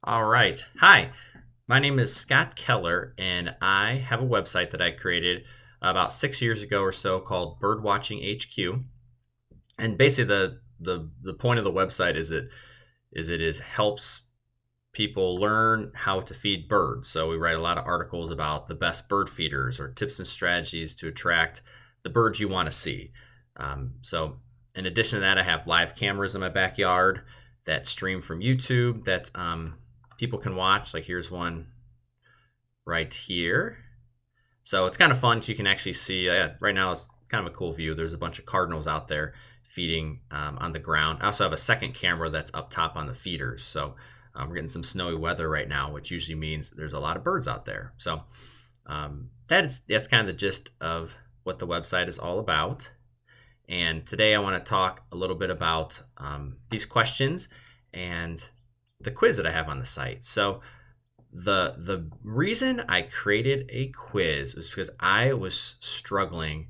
All right. Hi, my name is Scott Keller, and I have a website that I created about 6 years ago or so called Birdwatching HQ. And basically, the point of the website is helps people learn how to feed birds. So we write a lot of articles about the best bird feeders or tips and strategies to attract the birds you want to see. So in addition to that, I have live cameras in my backyard that stream from YouTube that people can watch. Like here's one right here. So it's kind of fun. You can actually see right now it's kind of a cool view. There's a bunch of cardinals out there feeding on the ground. I also have a second camera that's up top on the feeders. So we're getting some snowy weather right now, which usually means there's a lot of birds out there. So that's kind of the gist of what the website is all about. And today I want to talk a little bit about these questions and the quiz that I have on the site. So the reason I created a quiz is because I was struggling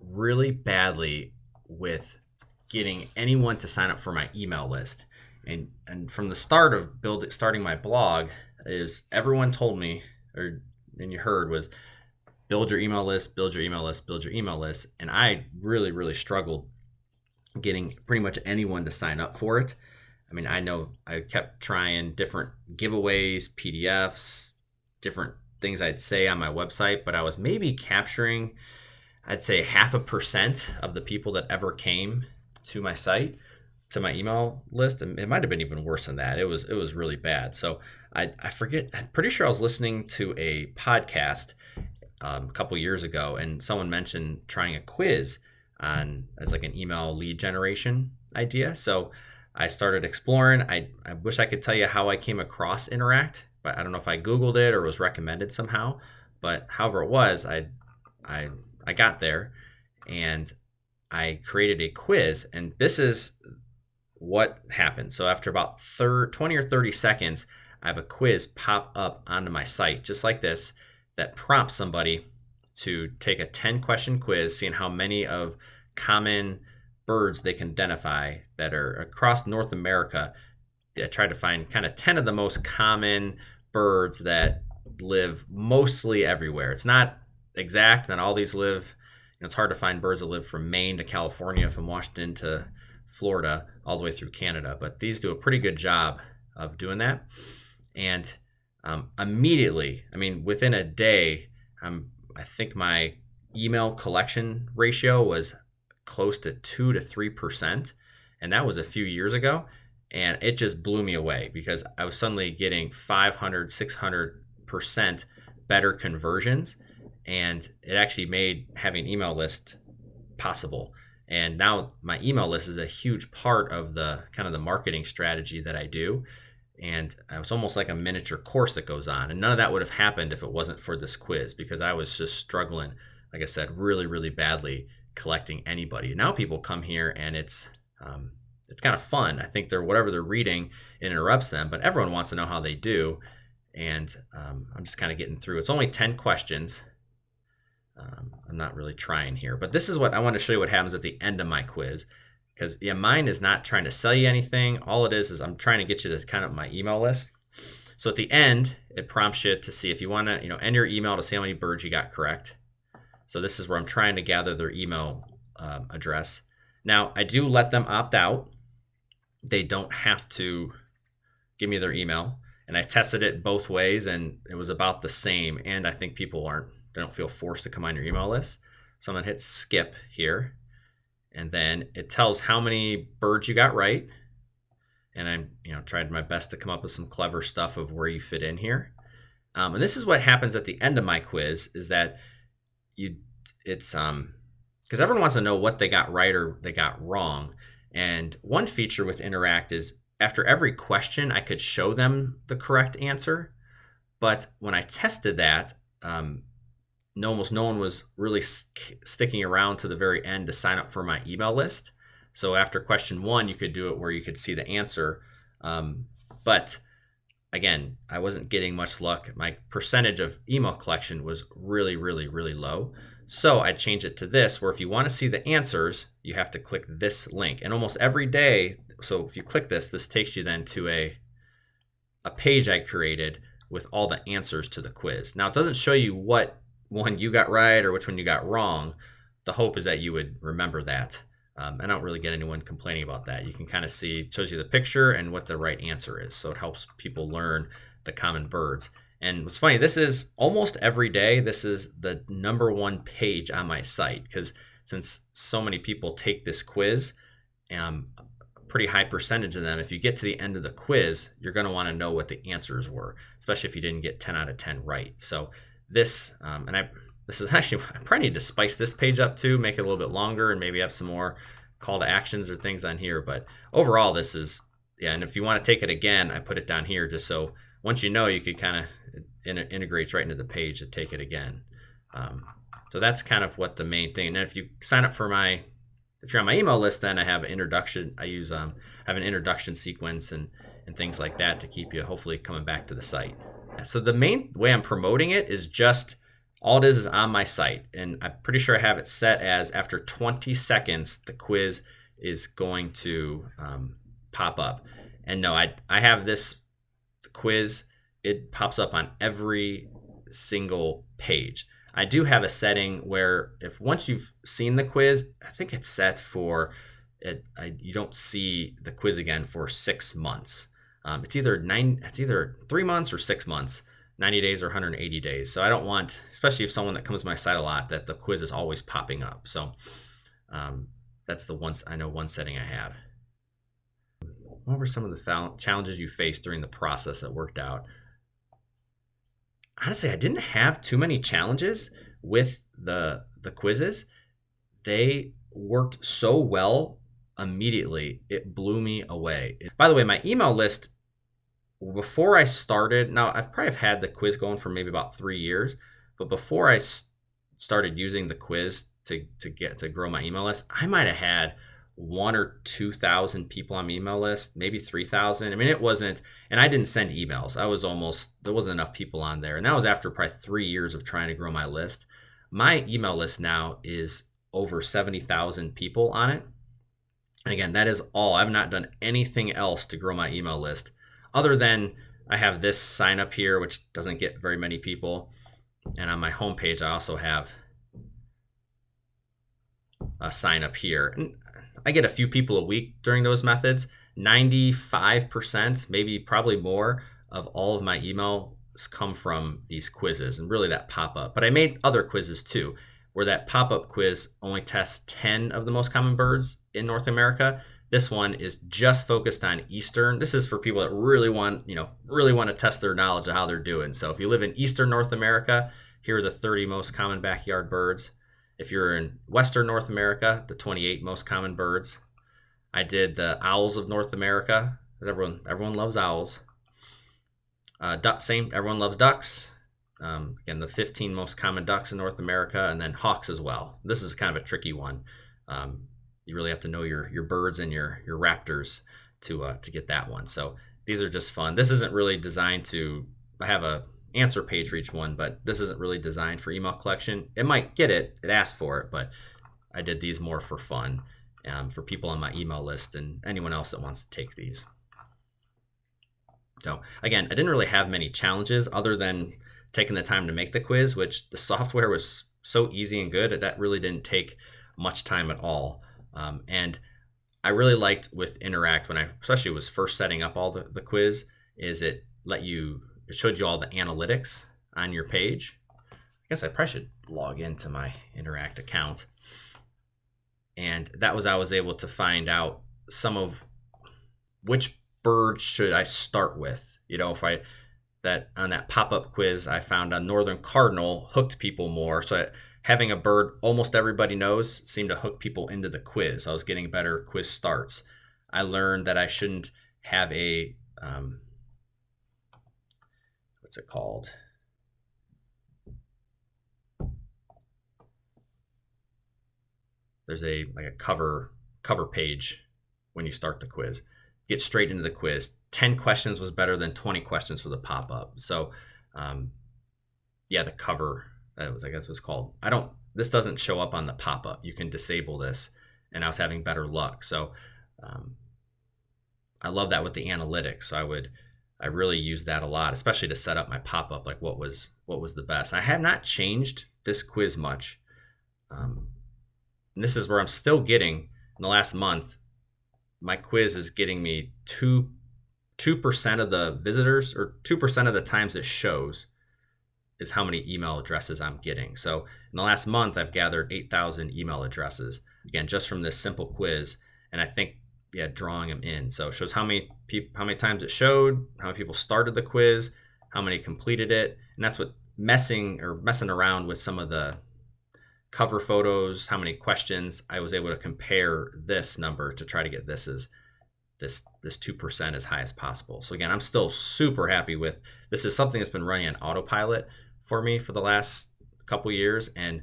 really badly with getting anyone to sign up for my email list. And from the start of starting my blog, is everyone told me, and you heard, was build your email list, build your email list, build your email list. And I really struggled getting pretty much anyone to sign up for it. I mean, I know I kept trying different giveaways, PDFs, different things I'd say on my website, but I was maybe capturing, I'd say 0.5% of the people that ever came to my site, to my email list. And it might have been even worse than that. It was really bad. So I forget, I'm pretty sure I was listening to a podcast a couple years ago, and someone mentioned trying a quiz as like an email lead generation idea. So I started exploring. I wish I could tell you how I came across Interact, but I don't know if I Googled it or was recommended somehow. But however it was, I got there and I created a quiz, and this is what happened. So after about 20 or 30 seconds, I have a quiz pop up onto my site, just like this, that prompts somebody to take a 10-question quiz, seeing how many of common birds they can identify that are across North America. I tried to find kind of 10 of the most common birds that live mostly everywhere. It's not exact, and all these live, it's hard to find birds that live from Maine to California, from Washington to Florida, all the way through Canada. But these do a pretty good job of doing that. And immediately, I mean, within a day, I think my email collection ratio was close to 2 to 3%. And that was a few years ago. And it just blew me away because I was suddenly getting 500, 600% better conversions. And it actually made having an email list possible. And now my email list is a huge part of the kind of the marketing strategy that I do. And it's almost like a miniature course that goes on. And none of that would have happened if it wasn't for this quiz, because I was just struggling, like I said, really badly collecting anybody. Now people come here and it's kind of fun. I think whatever they're reading, it interrupts them, but everyone wants to know how they do. And I'm just kind of getting through. It's only 10 questions. I'm not really trying here, but this is what I want to show you what happens at the end of my quiz. Because mine is not trying to sell you anything. All it is I'm trying to get you to kind of my email list. So at the end, it prompts you to see if you want to, enter your email to see how many birds you got correct. So this is where I'm trying to gather their email address. Now, I do let them opt out. They don't have to give me their email. And I tested it both ways, and it was about the same. And I think people they don't feel forced to come on your email list. So I'm going to hit skip here. And then it tells how many birds you got right. And I'm, tried my best to come up with some clever stuff of where you fit in here. And this is what happens at the end of my quiz, is that because everyone wants to know what they got right or they got wrong. And one feature with Interact is after every question, I could show them the correct answer. But when I tested that, almost no one was really sticking around to the very end to sign up for my email list. So after question 1, you could do it where you could see the answer. But again, I wasn't getting much luck. My percentage of email collection was really low. So I changed it to this, where if you want to see the answers, you have to click this link. And almost every day, so if you click this takes you then to a page I created with all the answers to the quiz. Now, it doesn't show you what one you got right or which one you got wrong. The hope is that you would remember that. I don't really get anyone complaining about that. You can kind of see, it shows you the picture and what the right answer is. So it helps people learn the common birds. And what's funny, this is almost every day, this is the #1 page on my site, because since so many people take this quiz, a pretty high percentage of them, if you get to the end of the quiz, you're going to want to know what the answers were, especially if you didn't get 10 out of 10 right. So this, this is actually, I probably need to spice this page up too, make it a little bit longer, and maybe have some more call to actions or things on here. But overall, this is, yeah, and if you want to take it again, I put it down here just so once you know, you could kind of integrates right into the page to take it again. So that's kind of what the main thing. And if you sign up for if you're on my email list, then I have an introduction. I use have an introduction sequence and things like that to keep you hopefully coming back to the site. So the main way I'm promoting it is just all it is on my site, and I'm pretty sure I have it set as after 20 seconds the quiz is going to pop up. And no, I have this quiz. It pops up on every single page. I do have a setting where if once you've seen the quiz, I think it's set for it. You don't see the quiz again for 6 months. It's either 3 months or 6 months, 90 days or 180 days. So I don't want, especially if someone that comes to my site a lot, that the quiz is always popping up. So that's the one setting I have. What were some of the challenges you faced during the process that worked out? Honestly, I didn't have too many challenges with the quizzes. They worked so well immediately. It blew me away. By the way, my email list, before I started, now I've probably had the quiz going for maybe about 3 years, but before I started using the quiz to grow my email list, I might have had 1,000 or 2,000 people on my email list, maybe 3,000. I mean, it wasn't, and I didn't send emails. There wasn't enough people on there. And that was after probably 3 years of trying to grow my list. My email list now is over 70,000 people on it. And again, that is all. I've not done anything else to grow my email list other than I have this sign up here, which doesn't get very many people. And on my homepage, I also have a sign up here. And I get a few people a week during those methods. 95%, maybe probably more, of all of my emails come from these quizzes and really that pop-up. But I made other quizzes too, where that pop-up quiz only tests 10 of the most common birds in North America. This one is just focused on Eastern. This is for people that really want to test their knowledge of how they're doing. So if you live in Eastern North America, here are the 30 most common backyard birds. If you're in Western North America, the 28 most common birds. I did the owls of North America. Everyone loves owls. Everyone loves ducks. Again, the 15 most common ducks in North America, and then hawks as well. This is kind of a tricky one. You really have to know your birds and your raptors to get that one. So these are just fun. This isn't really designed to. I have a answer page for each one, but this isn't really designed for email collection. It might get it asked for it, but I did these more for fun, for people on my email list and anyone else that wants to take these. So again, I didn't really have many challenges other than taking the time to make the quiz, which the software was so easy and good that really didn't take much time at all. And I really liked with Interact when I especially was first setting up all the quiz, is it showed you all the analytics on your page. I guess I probably should log into my Interact account. And I was able to find out some of which bird should I start with. On that pop-up quiz, I found a northern cardinal hooked people more. So having a bird almost everybody knows seemed to hook people into the quiz. I was getting better quiz starts. I learned that I shouldn't have a what's it called? There's a cover page when you start the quiz. Get straight into the quiz. 10 questions was better than 20 questions for the pop-up. So, the cover, I guess was called. This doesn't show up on the pop-up. You can disable this, and I was having better luck. So, I love that with the analytics. So I really used that a lot, especially to set up my pop-up, like what was the best. I have not changed this quiz much. And this is where I'm still getting, in the last month, my quiz is getting me 2% of the visitors, or 2% of the times it shows, is how many email addresses I'm getting. So in the last month, I've gathered 8,000 email addresses, again, just from this simple quiz. And I think, yeah, drawing them in. So it shows how many times it showed, how many people started the quiz, how many completed it. And that's what messing around with some of the cover photos, how many questions, I was able to compare this number to try to get this 2% as high as possible. So again, I'm still super happy with this. Is something that's been running on autopilot for me for the last couple years, and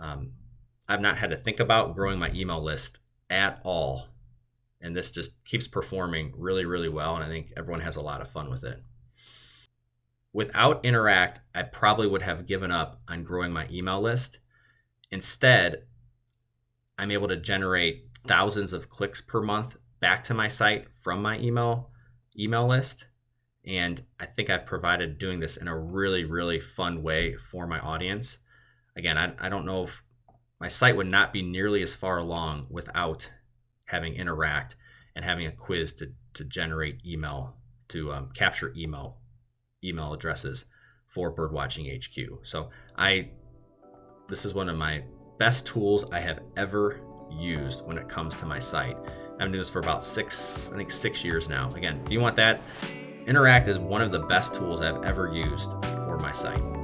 I've not had to think about growing my email list at all. And this just keeps performing really, really well, and I think everyone has a lot of fun with it. Without Interact, I probably would have given up on growing my email list. Instead, I'm able to generate thousands of clicks per month back to my site from my email list. And I think I've provided doing this in a really, really fun way for my audience. Again, I don't know if my site would not be nearly as far along without having Interact and having a quiz to generate email, to capture email addresses for Birdwatching HQ. So this is one of my best tools I have ever used when it comes to my site. I've been doing this for about 6 years now. Again, if you want that, Interact is one of the best tools I've ever used for my site.